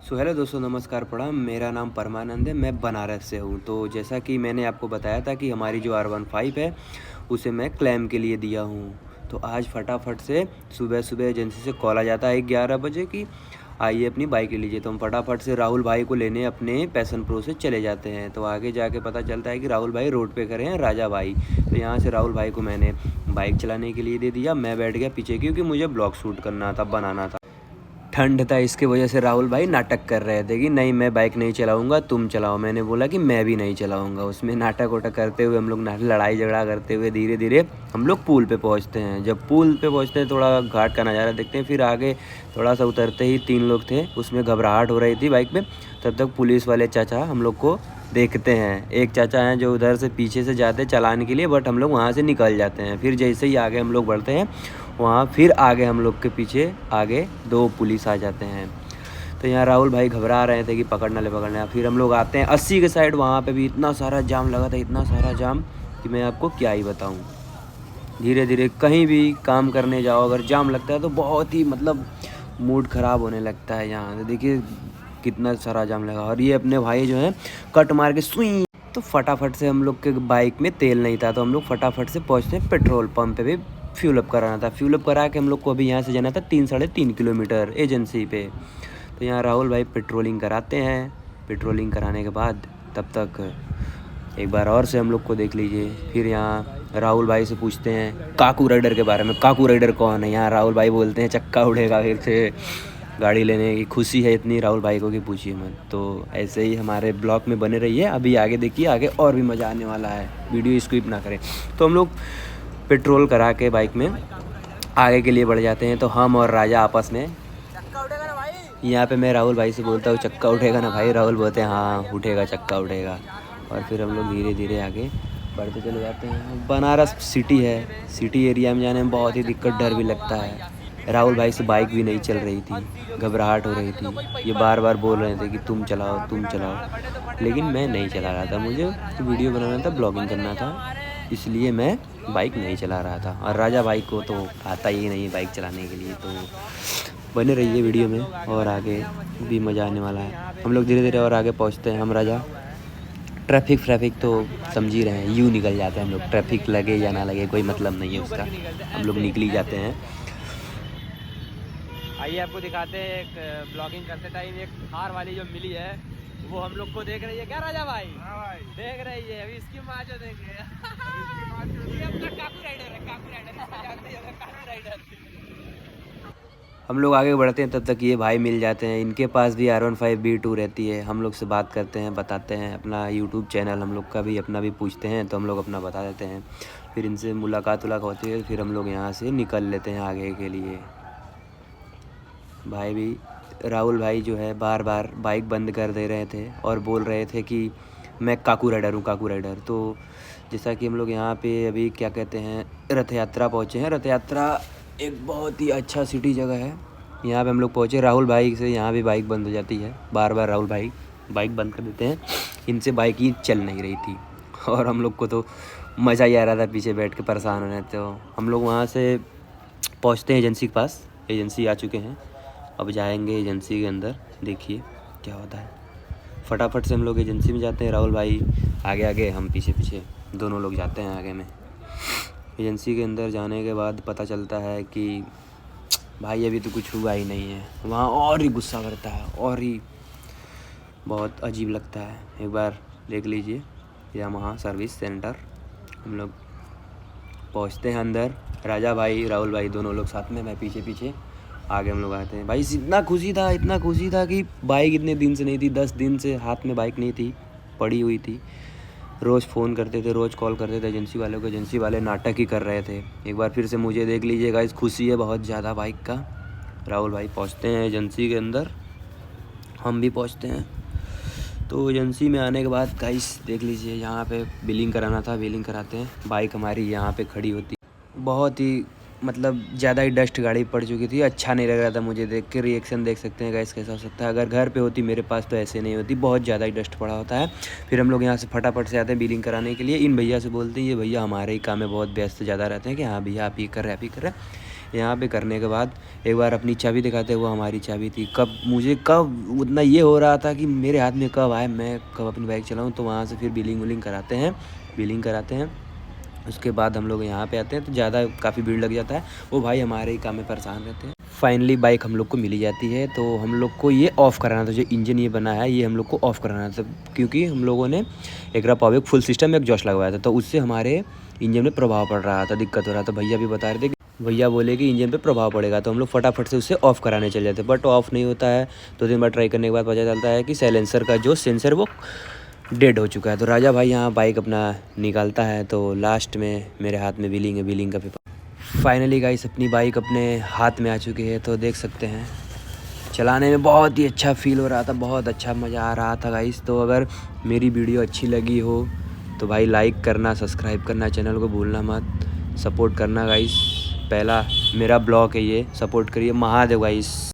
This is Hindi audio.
सो हेलो दोस्तों, नमस्कार प्रणाम। मेरा नाम परमानंद है, मैं बनारस से हूँ। तो जैसा कि मैंने आपको बताया था कि हमारी जो R15 है उसे मैं क्लेम के लिए दिया हूँ। तो आज फटाफट से सुबह-सुबह एजेंसी से कॉल आ जाता है 11 बजे कि आइए अपनी बाइक ले लीजिए। तो हम फटाफट से राहुल भाई को लेने अपने पैशन प्रो से चले जाते हैं। तो आगे जाके पता चलता है कि राहुल भाई रोड पे खड़े हैं, राजा भाई। तो यहाँ से राहुल भाई को मैंने बाइक चलाने के लिए दे दिया। मैं बैठ गया पीछे क्योंकि मुझे ब्लॉग शूट करना था, बनाना था। ठंड था, इसकी वजह से राहुल भाई नाटक कर रहे थे कि नहीं मैं बाइक नहीं चलाऊंगा, तुम चलाओ। मैंने बोला कि मैं भी नहीं चलाऊंगा। उसमें नाटक वोटक करते हुए हम लोग लड़ाई झगड़ा करते हुए धीरे धीरे हम लोग पुल पे पहुंचते हैं। जब पुल पे पहुंचते हैं थोड़ा घाट का नज़ारा देखते हैं। फिर आगे थोड़ा सा उतरते ही 3 लोग थे, उसमें घबराहट हो रही थी बाइक में। तब तक पुलिस वाले चाचा हम लोग को देखते हैं। एक चाचा हैं जो उधर से पीछे से जाते हैं चालान के लिए, बट हम लोग वहाँ से निकल जाते हैं। फिर जैसे ही आगे हम लोग बढ़ते हैं वहाँ फिर आगे हम लोग के पीछे आगे 2 पुलिस आ जाते हैं। तो यहाँ राहुल भाई घबरा रहे थे कि पकड़ ना ले। फिर हम लोग आते हैं 80 के साइड, वहाँ पे भी इतना सारा जाम लगा था, इतना सारा जाम कि मैं आपको क्या ही बताऊँ। धीरे धीरे कहीं भी काम करने जाओ अगर जाम लगता है तो बहुत ही मूड ख़राब होने लगता है। यहाँ तो देखिए कितना सारा जाम लगा, और ये अपने भाई जो हैं कट मार के सुई। तो फटाफट से हम लोग के बाइक में तेल नहीं था, तो हम लोग फटाफट से पहुँचते हैं पेट्रोल पंप पे भी फ्यूल अप कराना था। फ्यूल अप करा के हम लोग को अभी यहाँ से जाना था 3-3.5 किलोमीटर एजेंसी पे। तो यहाँ राहुल भाई पेट्रोलिंग कराते हैं। पेट्रोलिंग कराने के बाद तब तक एक बार और से हम लोग को देख लीजिए। फिर यहाँ राहुल भाई से पूछते हैं काकू राइडर के बारे में। काकू राइडर कौन है? यहाँ राहुल भाई बोलते हैं चक्का उड़ेगा। फिर से गाड़ी लेने की खुशी है इतनी राहुल भाई को कि पूछिए मत। तो ऐसे ही हमारे ब्लॉग में बने रहिए। अभी आगे देखिए, आगे और भी मज़ा आने वाला है, वीडियो स्किप ना करें। तो हम लोग पेट्रोल करा के बाइक में आगे के लिए बढ़ जाते हैं। तो हम और राजा आपस में, यहाँ पे मैं राहुल भाई से बोलता हूँ चक्का उठेगा ना भाई? राहुल बोलते हैं हाँ उठेगा, चक्का उठेगा। और फिर हम लोग धीरे धीरे आगे बढ़ते चले जाते हैं। बनारस सिटी है, सिटी एरिया में जाने में बहुत ही दिक्कत, डर भी लगता है। राहुल भाई से बाइक भी नहीं चल रही थी, घबराहट हो रही थी। ये बार बार बोल रहे थे कि तुम चलाओ तुम चलाओ, लेकिन मैं नहीं चला रहा था। मुझे वीडियो बनाना था, ब्लॉगिंग करना था, इसलिए मैं बाइक नहीं चला रहा था। और राजा भाई को तो आता ही नहीं बाइक चलाने के लिए। तो बने रहिए वीडियो में, और आगे भी मज़ा आने वाला है। हम लोग धीरे धीरे और आगे पहुँचते हैं। हम राजा ट्रैफिक तो समझ ही रहे हैं, यूँ निकल जाते हैं हम लोग। ट्रैफिक लगे या ना लगे कोई मतलब नहीं है उसका, हम लोग निकल ही जाते हैं। आइए आपको दिखाते हैं एक ब्लॉगिंग करते टाइम एक थार वाली जो मिली है वो हम लोग को देख रही है। क्या राजा भाई? हाँ भाई देख रही है। अभी इसकी माँ जो देखे ये अपना काकू राइडर है, काकू राइडर। हम लोग आगे बढ़ते हैं, तब तक ये भाई मिल जाते हैं। इनके पास भी R15 B2 रहती है। हम लोग से बात करते हैं, बताते हैं अपना यूट्यूब चैनल हम लोग का भी, अपना भी पूछते हैं तो हम लोग अपना बता देते हैं। फिर इनसे मुलाकात होती है, फिर हम लोग यहाँ से निकल लेते हैं आगे के लिए। भाई भी, राहुल भाई जो है बार बार बाइक बंद कर दे रहे थे और बोल रहे थे कि मैं काकू राइडर हूँ, काकू राइडर। तो जैसा कि हम लोग यहाँ पे अभी क्या कहते हैं रथ यात्रा पहुँचे हैं। रथ यात्रा एक बहुत ही अच्छा सिटी जगह है। यहाँ पे हम लोग पहुँचे। राहुल भाई से यहाँ भी बाइक बंद हो जाती है, बार बार राहुल भाई बाइक बंद कर देते हैं। इनसे बाइक ही चल नहीं रही थी और हम लोग को तो मज़ा ही आ रहा था पीछे बैठ के परेशान होने। तो हम लोग वहाँ से पहुँचते हैं एजेंसी के पास। एजेंसी आ चुके हैं, अब जाएंगे एजेंसी के अंदर, देखिए क्या होता है। फटाफट से हम लोग एजेंसी में जाते हैं। राहुल भाई आगे आगे, हम पीछे पीछे, दोनों लोग जाते हैं आगे में। एजेंसी के अंदर जाने के बाद पता चलता है कि भाई अभी तो कुछ हुआ ही नहीं है। वहाँ और ही गुस्सा करता है, और ही बहुत अजीब लगता है। एक बार देख लीजिए यामाहा सर्विस सेंटर। हम लोग पहुँचते हैं अंदर, राजा भाई राहुल भाई दोनों लोग साथ में, मैं पीछे पीछे। आगे हम लोग आते हैं। भाई इतना खुशी था कि बाइक इतने दिन से नहीं थी, 10 दिन से हाथ में बाइक नहीं थी, पड़ी हुई थी। रोज़ फ़ोन करते थे, रोज़ कॉल करते थे एजेंसी वालों को। एजेंसी वाले नाटक ही कर रहे थे। एक बार फिर से मुझे देख लीजिएगा, इस खुशी है बहुत ज़्यादा बाइक का। राहुल भाई पहुँचते हैं एजेंसी के अंदर, हम भी पहुँचते हैं। तो एजेंसी में आने के बाद गाइस देख लीजिए, यहाँ पे बिलिंग कराना था, बिलिंग कराते हैं। बाइक हमारी यहाँ पे खड़ी होती, बहुत ही ज़्यादा ही डस्ट गाड़ी पड़ चुकी थी। अच्छा नहीं लग रहा था मुझे देख के। रिएक्शन देख सकते हैं गाइस कैसा हो सकता है। अगर घर पे होती मेरे पास तो ऐसे नहीं होती, बहुत ज़्यादा ही डस्ट पड़ा होता है। फिर हम लोग यहाँ से फटाफट से आते हैं बिलिंग कराने के लिए। इन भैया से बोलते हैं, ये भैया हमारे ही काम में बहुत व्यस्त ज़्यादा रहते हैं कि हाँ भैया आप ही कर रहे हैं, आप ही कर रहे हैं। यहाँ पे करने के बाद एक बार अपनी चाबी दिखाते, वो हमारी चाबी थी। कब उतना ये हो रहा था कि मेरे हाथ में कब आए, मैं कब अपनी बाइक चलाऊँ। तो वहाँ से फिर बिलिंग कराते हैं। उसके बाद हम लोग यहाँ पे आते हैं तो ज़्यादा काफ़ी भीड़ लग जाता है। वो भाई हमारे ही काम में परेशान रहते हैं। फाइनली बाइक हम लोग को मिली जाती है। तो हम लोग को ये ऑफ़ कराना था, जो इंजन ये बना है ये हम लोग को ऑफ़ कराना था, क्योंकि हम लोगों ने एकरा पावर फुल सिस्टम एग्जॉस्ट लगवाया था। तो उससे हमारे इंजन में प्रभाव पड़ रहा था, दिक्कत हो रहा था। भैया भी बता रहे थे कि भैया बोले कि इंजन पे प्रभाव पड़ेगा, तो हम लोग फटाफट से उससे ऑफ़ कराने चले जाते, बट ऑफ़ नहीं होता है। 2-3 बार ट्राई करने के बाद पता चलता है कि साइलेंसर का जो सेंसर वो डेड हो चुका है। तो राजा भाई यहाँ बाइक अपना निकालता है, तो लास्ट में मेरे हाथ में व्हीलिंग का पेपर। फाइनली गाइस अपनी बाइक अपने हाथ में आ चुकी है। तो देख सकते हैं चलाने में बहुत ही अच्छा फील हो रहा था, बहुत अच्छा मज़ा आ रहा था गाइस। तो अगर मेरी वीडियो अच्छी लगी हो तो भाई लाइक करना, सब्सक्राइब करना, चैनल को भूलना मत, सपोर्ट करना गाइस। पहला मेरा ब्लॉग है ये, सपोर्ट करिए। महादेव गाइस।